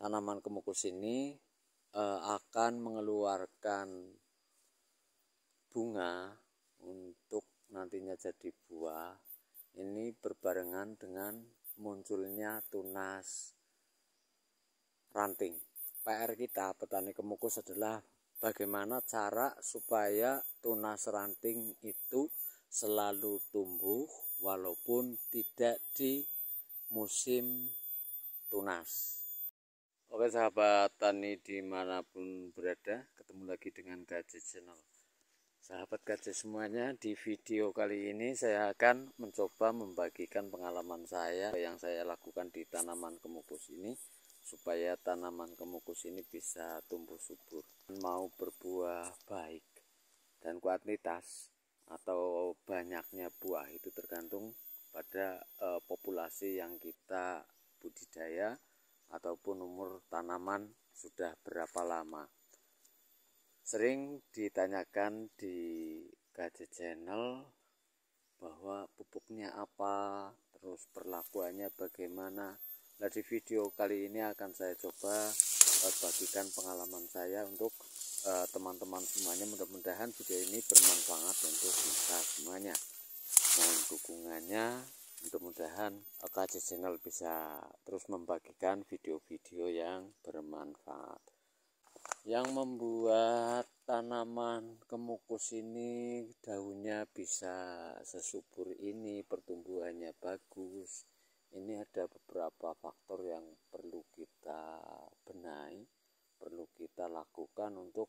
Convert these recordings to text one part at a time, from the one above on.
tanaman kemukus ini akan mengeluarkan bunga untuk nantinya jadi buah. Ini berbarengan dengan munculnya tunas ranting. PR kita petani kemukus adalah bagaimana cara supaya tunas ranting itu selalu tumbuh walaupun tidak di musim tunas. Oke sahabat tani dimanapun berada, ketemu lagi dengan Gadget Channel. Sahabat Gadget semuanya, di video kali ini saya akan mencoba membagikan pengalaman saya yang saya lakukan di tanaman kemukus ini, supaya tanaman kemukus ini bisa tumbuh subur, mau berbuah baik. Dan kuantitas atau banyaknya buah itu tergantung pada populasi yang kita budidaya ataupun umur tanaman sudah berapa lama. Sering ditanyakan di Gadget Channel bahwa pupuknya apa, terus perlakuannya bagaimana. Nah, di video kali ini akan saya coba bagikan pengalaman saya untuk teman-teman semuanya. Mudah-mudahan video ini bermanfaat untuk kita semuanya. Mohon dukungannya, mudah-mudahan Gadget Channel bisa terus membagikan video-video yang bermanfaat. Yang membuat tanaman kemukus ini daunnya bisa sesubur ini, pertumbuhannya bagus, ini ada beberapa faktor yang perlu kita benahi, perlu kita lakukan untuk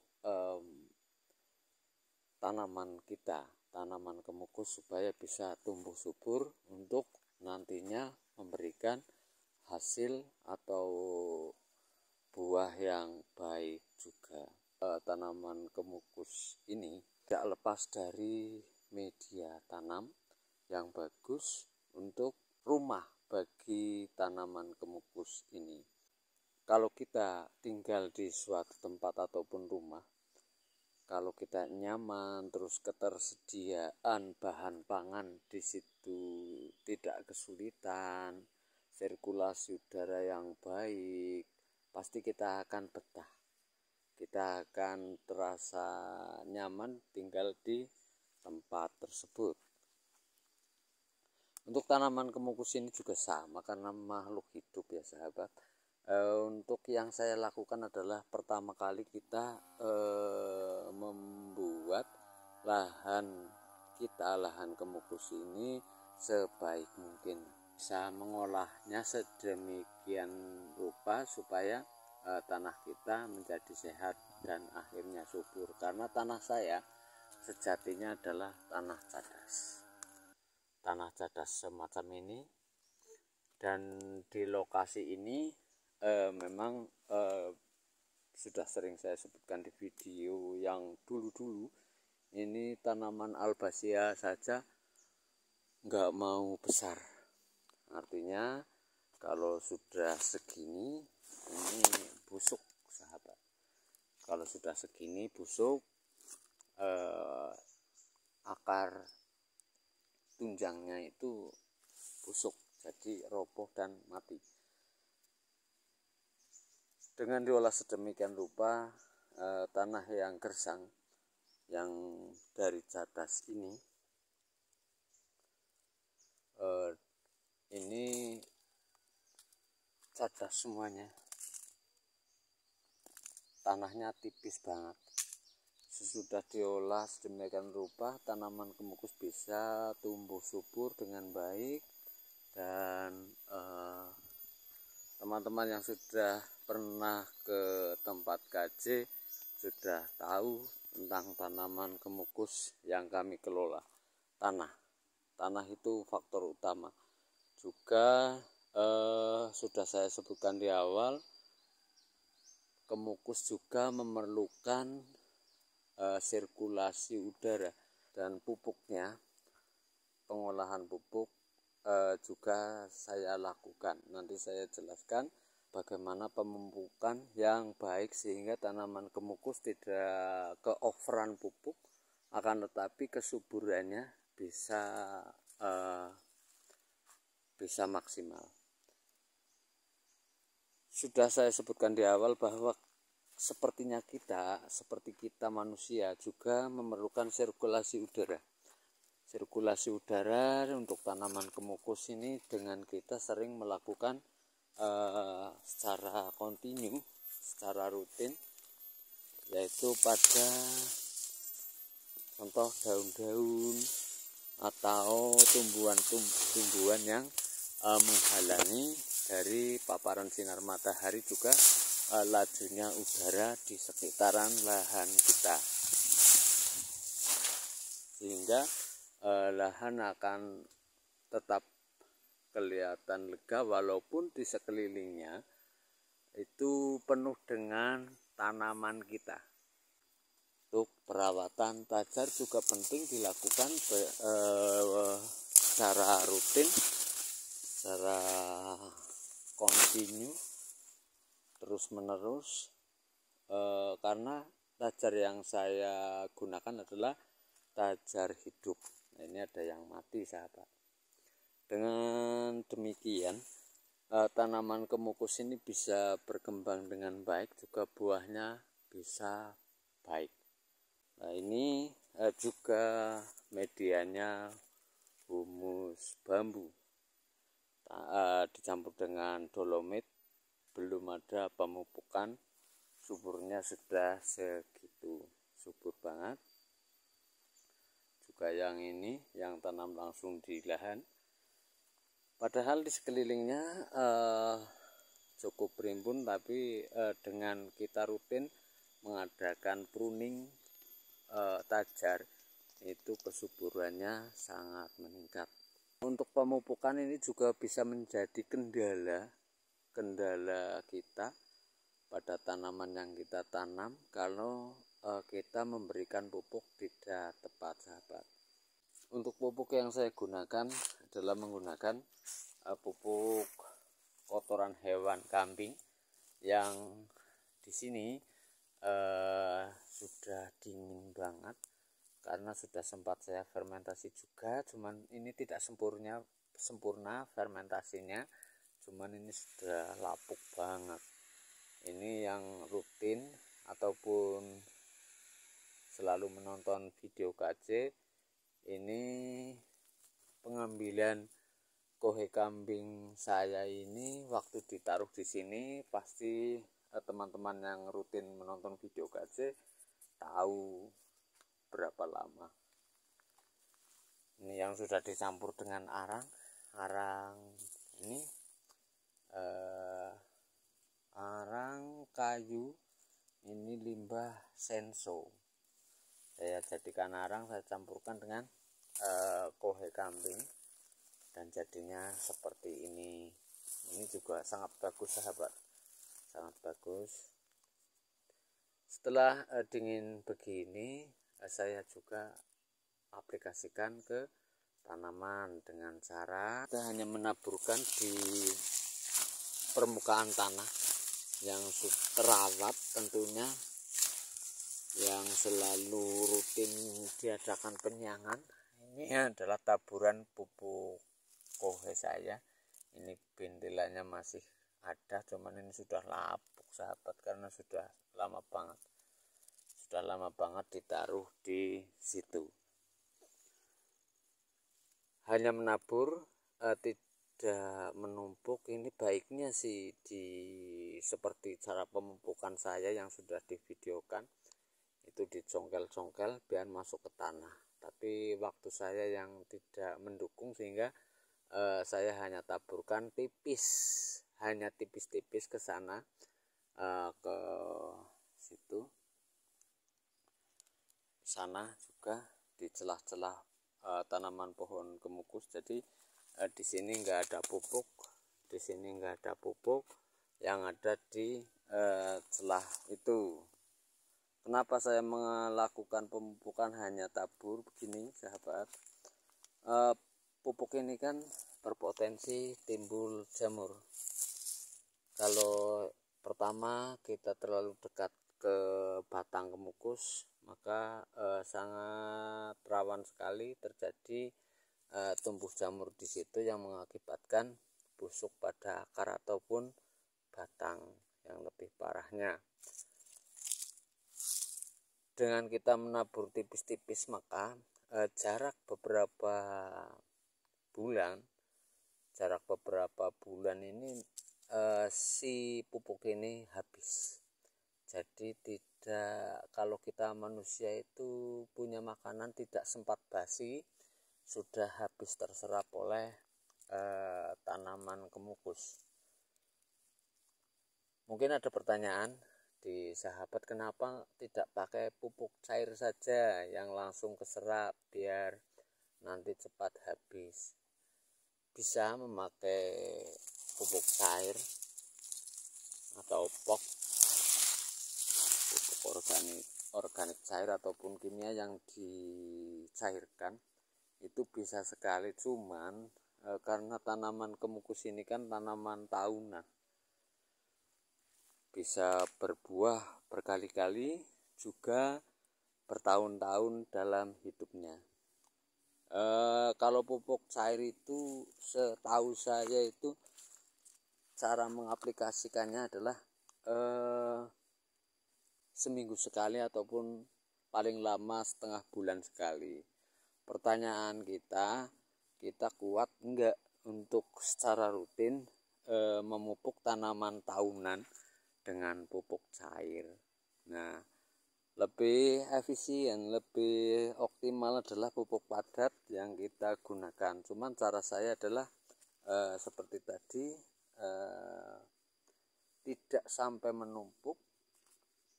tanaman kita, tanaman kemukus, supaya bisa tumbuh subur untuk nantinya memberikan hasil atau buah yang baik juga. Tanaman kemukus ini tidak lepas dari media tanam yang bagus untuk rumah bagi tanaman kemukus ini. Kalau kita tinggal di suatu tempat ataupun rumah, kalau kita nyaman, terus ketersediaan bahan pangan di situ tidak kesulitan, sirkulasi udara yang baik, pasti kita akan betah. Kita akan terasa nyaman tinggal di tempat tersebut. Untuk tanaman kemukus ini juga sama, karena makhluk hidup ya sahabat. Untuk yang saya lakukan adalah pertama kali kita membuat lahan kemukus ini sebaik mungkin, bisa mengolahnya sedemikian rupa supaya tanah kita menjadi sehat dan akhirnya subur. Karena tanah saya sejatinya adalah tanah cadas semacam ini, dan di lokasi ini memang sudah sering saya sebutkan di video yang dulu-dulu, ini tanaman albazia saja nggak mau besar. Artinya kalau sudah segini ini busuk sahabat. Kalau sudah segini busuk, akar tunjangnya itu busuk, jadi roboh dan mati. Dengan diolah sedemikian rupa, tanah yang gersang yang dari cadas ini cadas semuanya, tanahnya tipis banget. Sesudah diolah sedemikian rupa, tanaman kemukus bisa tumbuh subur dengan baik. Dan teman-teman yang sudah pernah ke tempat KJ sudah tahu tentang tanaman kemukus yang kami kelola. Tanah itu faktor utama. Juga sudah saya sebutkan di awal, kemukus juga memerlukan sirkulasi udara, dan pupuknya, pengolahan pupuk juga saya lakukan. Nanti saya jelaskan bagaimana pemupukan yang baik sehingga tanaman kemukus tidak keoveran pupuk, akan tetapi kesuburannya bisa maksimal. sudah saya sebutkan di awal bahwa seperti kita manusia juga memerlukan sirkulasi udara. Sirkulasi udara untuk tanaman kemukus ini dengan kita sering melakukan secara kontinu, secara rutin, yaitu pada contoh daun-daun atau tumbuhan yang menghalangi dari paparan sinar matahari, juga lajunya udara di sekitaran lahan kita, sehingga lahan akan tetap kelihatan lega walaupun di sekelilingnya itu penuh dengan tanaman kita. Untuk perawatan tajar juga penting dilakukan secara rutin, secara kontinu, terus menerus, karena tajar yang saya gunakan adalah tajar hidup. Nah, ini ada yang mati, sahabat. Dengan demikian tanaman kemukus ini bisa berkembang dengan baik, juga buahnya bisa baik. Nah, ini juga medianya humus bambu dicampur dengan dolomit. Belum ada pemupukan, suburnya sudah segitu subur banget. Juga yang ini yang tanam langsung di lahan, padahal di sekelilingnya cukup rimbun, tapi dengan kita rutin mengadakan pruning tajar, itu kesuburannya sangat meningkat. Untuk pemupukan ini juga bisa menjadi kendala kita pada tanaman yang kita tanam kalau kita memberikan pupuk tidak tepat, sahabat. Untuk pupuk yang saya gunakan adalah menggunakan pupuk kotoran hewan kambing yang di sini sudah dingin banget karena sudah sempat saya fermentasi juga, cuman ini tidak sempurna fermentasinya, cuman ini sudah lapuk banget. Ini yang rutin ataupun selalu menonton video KJ, ini pengambilan kohe kambing saya ini waktu ditaruh di sini, pasti teman-teman yang rutin menonton video KJ tahu berapa lama. Ini yang sudah dicampur dengan arang ini arang kayu, ini limbah senso. Saya jadikan arang, saya campurkan dengan kohe kambing dan jadinya seperti ini. Ini juga sangat bagus, sahabat, sangat bagus. Setelah dingin begini, saya juga aplikasikan ke tanaman dengan cara kita hanya menaburkan di permukaan tanah yang terawat tentunya, yang selalu rutin diadakan penyiangan. Ini adalah taburan pupuk kohe saya. Ini bentilanya masih ada, cuman ini sudah lapuk, sahabat, karena sudah lama banget ditaruh di situ. Hanya menabur, tidak menumpuk. Ini baiknya sih seperti cara pemupukan saya yang sudah divideokan, itu dicongkel-congkel biar masuk ke tanah. Tapi waktu saya yang tidak mendukung, sehingga saya hanya taburkan hanya tipis-tipis ke sana, ke situ, sana juga di celah-celah tanaman pohon kemukus. Jadi di sini enggak ada pupuk, di sini enggak ada pupuk, yang ada di celah itu. Kenapa saya melakukan pemupukan hanya tabur begini, sahabat? Pupuk ini kan berpotensi timbul jamur. Kalau pertama kita terlalu dekat ke batang kemukus, maka sangat rawan sekali terjadi tumbuh jamur di situ yang mengakibatkan busuk pada akar ataupun batang yang lebih parahnya. Dengan kita menabur tipis-tipis, maka jarak beberapa bulan ini si pupuk ini habis. Jadi kalau kita manusia itu punya makanan tidak sempat basi, sudah habis terserap oleh tanaman kemukus. Mungkin ada pertanyaan di sahabat, kenapa tidak pakai pupuk cair saja yang langsung keserap biar nanti cepat habis? Bisa memakai pupuk cair atau pupuk organik cair ataupun kimia yang dicairkan itu bisa sekali, cuman karena tanaman kemukus ini kan tanaman tahunan, bisa berbuah berkali-kali, juga bertahun-tahun dalam hidupnya. Kalau pupuk cair itu setahu saya itu cara mengaplikasikannya adalah seminggu sekali ataupun paling lama setengah bulan sekali. Pertanyaan kita kuat enggak untuk secara rutin memupuk tanaman tahunan dengan pupuk cair? Nah, lebih efisien, lebih optimal adalah pupuk padat yang kita gunakan. Cuman cara saya adalah seperti tadi, tidak sampai menumpuk,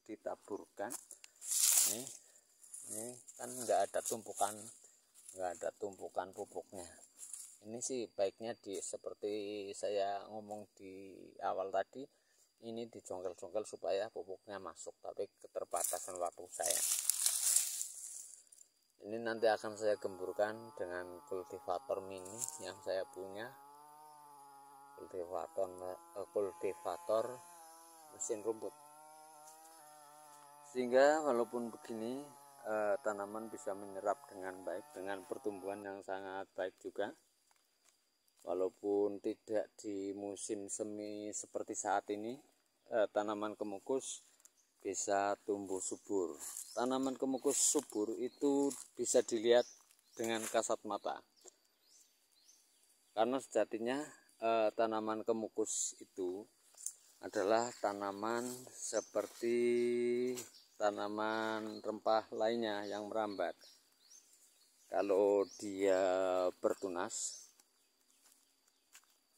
ditaburkan. Ini kan nggak ada tumpukan pupuknya. Ini sih baiknya seperti saya ngomong di awal tadi, ini dijongkel-jongkel supaya pupuknya masuk, tapi keterbatasan waktu saya. Ini nanti akan saya gemburkan dengan kultivator mini yang saya punya, kultivator mesin rumput, sehingga walaupun begini tanaman bisa menyerap dengan baik, dengan pertumbuhan yang sangat baik juga. Walaupun tidak di musim semi seperti saat ini, tanaman kemukus bisa tumbuh subur. Tanaman kemukus subur itu bisa dilihat dengan kasat mata, karena sejatinya tanaman kemukus itu adalah tanaman seperti tanaman rempah lainnya yang merambat. Kalau dia bertunas,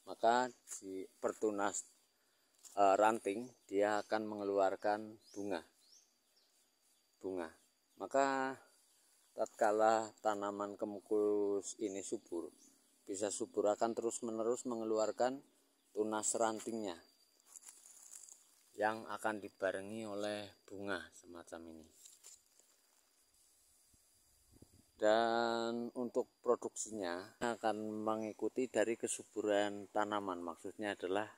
maka di pertunas ranting dia akan mengeluarkan bunga. Maka tatkala tanaman kemukus ini bisa subur, akan terus-menerus mengeluarkan tunas rantingnya yang akan dibarengi oleh bunga semacam ini. Dan untuk produksinya akan mengikuti dari kesuburan tanaman. Maksudnya adalah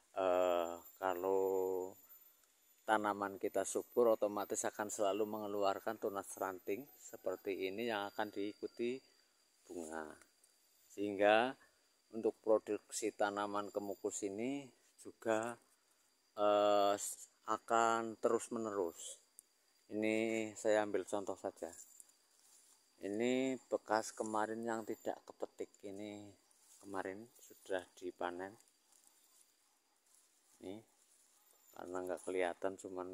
kalau tanaman kita subur, otomatis akan selalu mengeluarkan tunas ranting seperti ini yang akan diikuti bunga. Sehingga untuk produksi tanaman kemukus ini juga akan terus menerus. Ini saya ambil contoh saja. Ini bekas kemarin yang tidak kepetik, ini kemarin sudah dipanen. Ini karena nggak kelihatan, cuman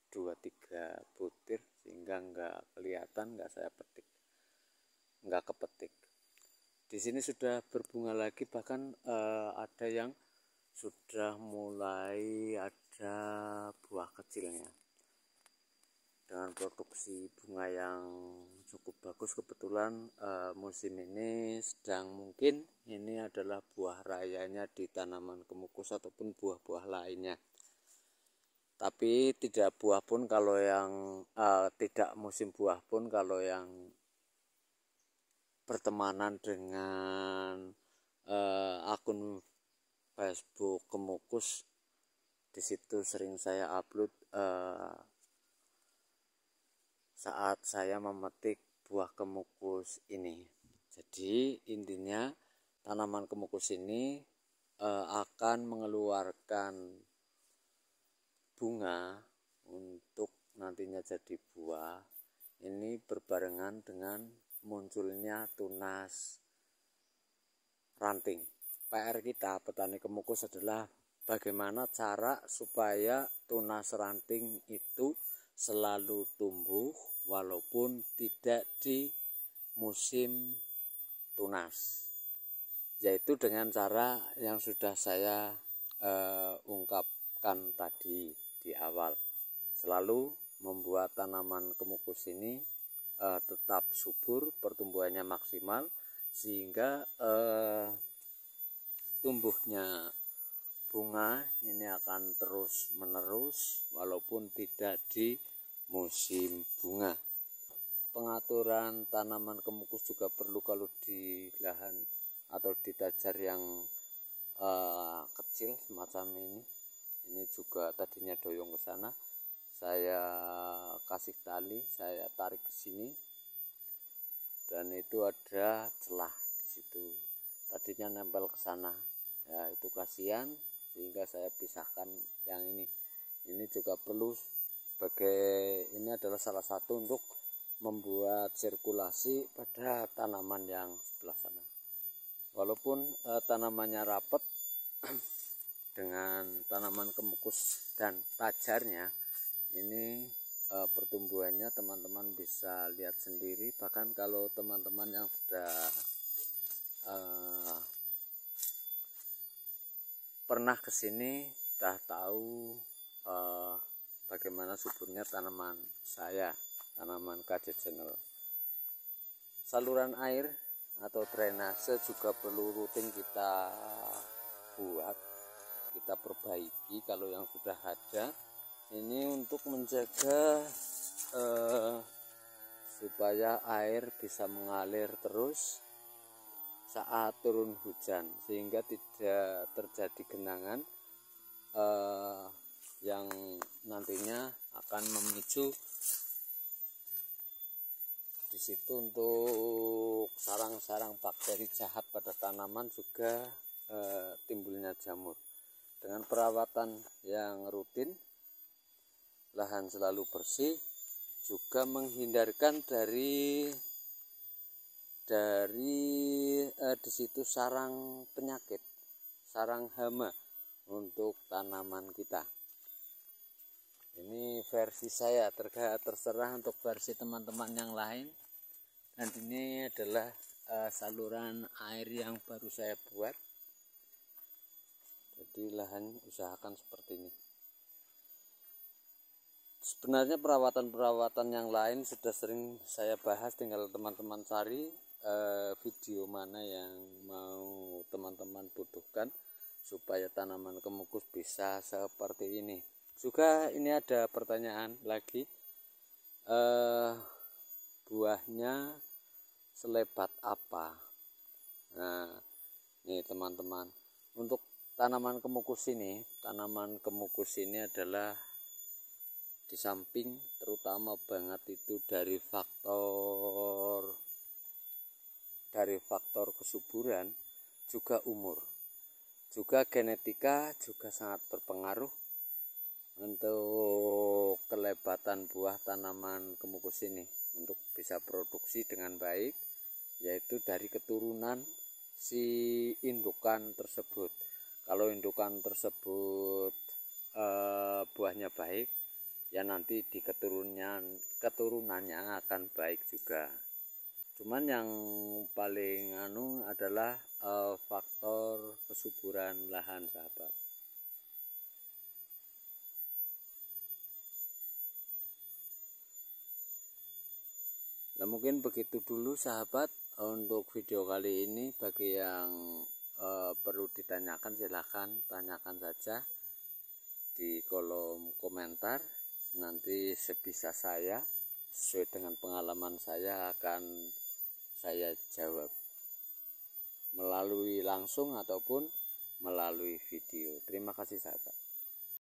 2-3 butir, sehingga nggak kelihatan, nggak saya petik, nggak kepetik. Di sini sudah berbunga lagi, bahkan ada yang sudah mulai ada buah kecilnya. Dengan produksi bunga yang cukup bagus, kebetulan musim ini sedang mungkin ini adalah buah rayanya di tanaman kemukus ataupun buah-buah lainnya. Tapi tidak buah pun kalau yang tidak musim buah pun, kalau yang bertemanan dengan akun Facebook kemukus, di situ sering saya upload saat saya memetik buah kemukus ini. Jadi intinya tanaman kemukus ini akan mengeluarkan bunga untuk nantinya jadi buah ini berbarengan dengan munculnya tunas ranting. PR kita petani kemukus adalah bagaimana cara supaya tunas ranting itu selalu tumbuh walaupun tidak di musim tunas, yaitu dengan cara yang sudah saya ungkapkan tadi di awal, selalu membuat tanaman kemukus ini tetap subur, pertumbuhannya maksimal, sehingga tumbuhnya bunga ini akan terus menerus walaupun tidak di musim bunga. Pengaturan tanaman kemukus juga perlu kalau di lahan atau di tajar yang kecil semacam ini. Ini juga tadinya doyong ke sana, saya kasih tali, saya tarik ke sini, dan itu ada celah di situ. Tadinya nempel ke sana, ya itu kasihan, sehingga saya pisahkan yang ini. Ini juga perlu sebagai, ini adalah salah satu untuk membuat sirkulasi pada tanaman yang sebelah sana. Walaupun tanamannya rapat dengan tanaman kemukus dan tajarnya, ini pertumbuhannya teman-teman bisa lihat sendiri. Bahkan kalau teman-teman yang sudah pernah kesini sudah tahu bagaimana suburnya tanaman saya, tanaman KJ Channel. Saluran air atau drainase juga perlu rutin kita buat, kita perbaiki kalau yang sudah ada. Ini untuk menjaga supaya air bisa mengalir terus saat turun hujan, sehingga tidak terjadi genangan yang nantinya akan memicu di situ untuk sarang-sarang bakteri jahat pada tanaman, juga timbulnya jamur. Dengan perawatan yang rutin, lahan selalu bersih, juga menghindarkan dari di situ sarang penyakit, sarang hama untuk tanaman kita. Ini versi saya, terserah untuk versi teman-teman yang lain. Dan ini adalah saluran air yang baru saya buat. Jadi lahan usahakan seperti ini. Sebenarnya perawatan-perawatan yang lain sudah sering saya bahas, tinggal teman-teman cari video mana yang mau teman-teman butuhkan supaya tanaman kemukus bisa seperti ini. Juga ini ada pertanyaan lagi, buahnya selebat apa? Nah, ini teman-teman, untuk tanaman kemukus ini adalah di samping terutama banget itu dari faktor kesuburan, juga umur, juga genetika juga sangat berpengaruh untuk kelebatan buah tanaman kemukus ini untuk bisa produksi dengan baik, yaitu dari keturunan si indukan tersebut. Kalau indukan tersebut buahnya baik, ya nanti di keturunannya akan baik juga. Cuman yang paling adalah faktor kesuburan lahan, sahabat. Nah, mungkin begitu dulu sahabat untuk video kali ini. Bagi yang perlu ditanyakan silahkan tanyakan saja di kolom komentar. Nanti sebisa saya, sesuai dengan pengalaman saya, akan saya jawab melalui langsung ataupun melalui video. Terima kasih sahabat.